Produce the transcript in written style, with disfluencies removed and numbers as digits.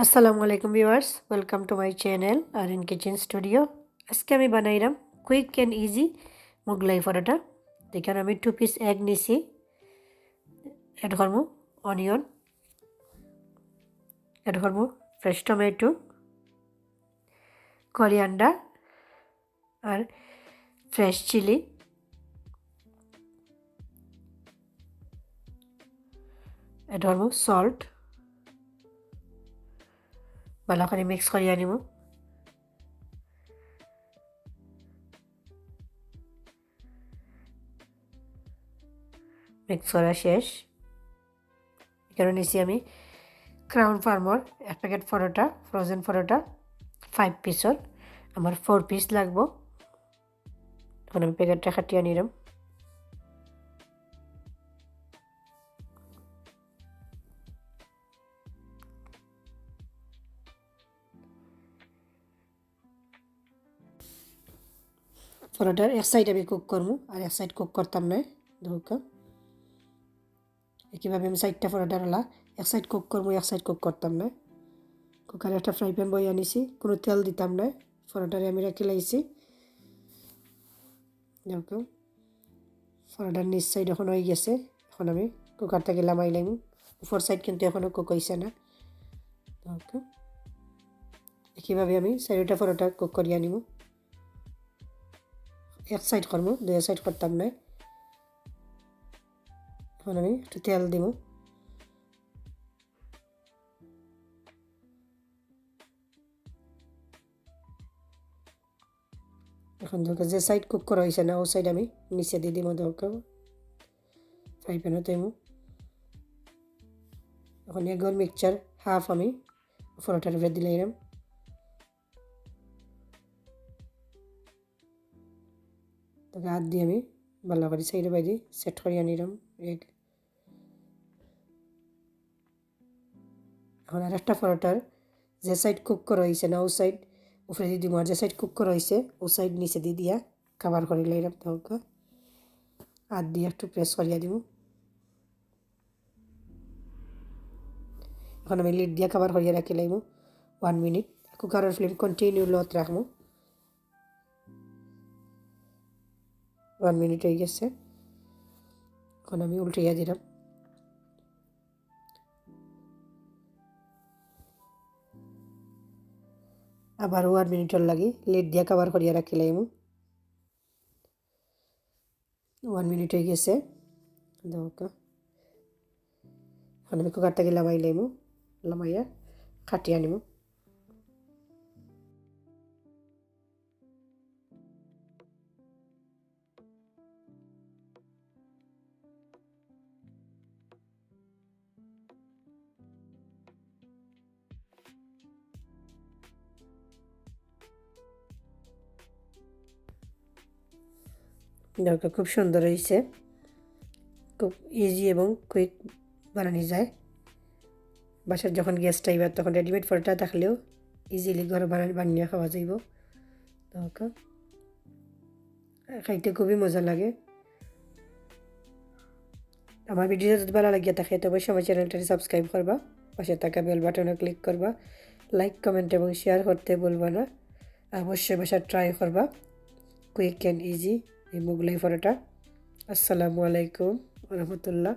আসসালামু আলাইকুম viewers, welcome to my channel আর ইন কিচেন স্টুডিও। আজকে আমি বানাইলাম quick and easy Mughlai paratha. এখানে আমি 2 পিস এগ নিছি, অ্যাড করবো অনিয়ন, অ্যাড করবো ফ্রেশ টমেটো, করিয়ান্ডার আর ফ্রেশ চিলি, অ্যাড করবো সল্ট। ভালো করে মিক্স করিয়া নিব। মিক্স করা শেষ। এখানে নিছি আমি ক্রাউন ফার্মর 1 প্যাকেট পরোটা, ফ্রোজেন পরোটা 5 পিসর। আমার 4 পিস লাগবো। এখন আমি প্যাকেটটা কাটিয়ে নিলাম। পরোটার এক সাইড আমি কুক করবো আর এক সাইড কুক করতাম না। ধোকা কীভাবে আমি সাইডটা পরোটার হলা এক সাইড কুক করবো, এক সাইড কুক করতাম না। কুকারে একটা ফ্রাই প্যান বই আনিছি, কোনো তেল দিতাম না। পরোটারে আমি রেখে লাইছি। দেখো পরোটার নিচ সাইড এখন হয়ে গেছে। এখন আমি কুকার থেকে লামাই লাইম। উপর সাইড কিন্তু এখনও কুক হয়েছে না। দেখো কীভাবে আমি সাইডটা পরোটা কুক করিয়া নিব। এক সাইড করবো, দুই সাইড করতাম না। এখন আমি একটু তেল দিব। এখন দেখো যে সাইড কুক করা হয়েছে না ও সাইড আমি নিচে দিয়ে দিব। দেখো ফ্রাই প্যানও দেব। এখন এগর মিক্সচার হাফ আমি পরোটার উপরে দিলে এরম। তাকে হাত দিয়ে আমি ভালো করে সাইডে বাইরে সেট করিয়া নিলাম এগ। এখন আর একটা পরোটার যে সাইড কুক করা হয়েছে না ও সাইড উপরে দিয়ে দিব, আর যে সাইড কুক করা হয়েছে ও সাইড নিচে দিয়ে দিয়া কাভার করে লাইলাম। তখন হাত দিয়ে একটু প্রেস করিয়া দিব। এখন আমি লিড দিয়ে কাভার করিয়া রাখি লাইব 1 মিনিট। কুকারের ফ্লেম কন্টিনিউ লোত রাখবো। 1 মিনিট হয়ে গেছে। এখন আমি উল্টাইয়া দিলাম। আবার 1 মিনিটের লাগি লিড দিয়ে কাভার করিয়া রাখি লাইব। 1 মিনিট হয়ে গেছে। দেখো এখন আমি কুকার থেকে লামাই লাইব, লামাইয়া কাটিয়া নিব। দেখো খুব সুন্দর হয়েছে, খুব ইজি এবং কুইক বানানো যায়। বাসার যখন গেস্ট আইবার তখন রেডিমেড পরোটা থাকলেও ইজিলি ঘরে বানিয়ে খাওয়া যাইব। দেখো খাইতে খুবই মজা লাগে। আমার ভিডিওটা যদি ভালো লাগিয়ে থাকে তবে সবাই চ্যানেলটাকে সাবস্ক্রাইব করবা, পাশে থাকা বেল বাটনে ক্লিক করবা, লাইক কমেন্ট এবং শেয়ার করতে বলবা না। অবশ্যই বাসা ট্রাই করবা কুইক অ্যান্ড ইজি এই মোগলাই পরোটা। আসসালামু আলাইকুম রহমতুল্লাহ।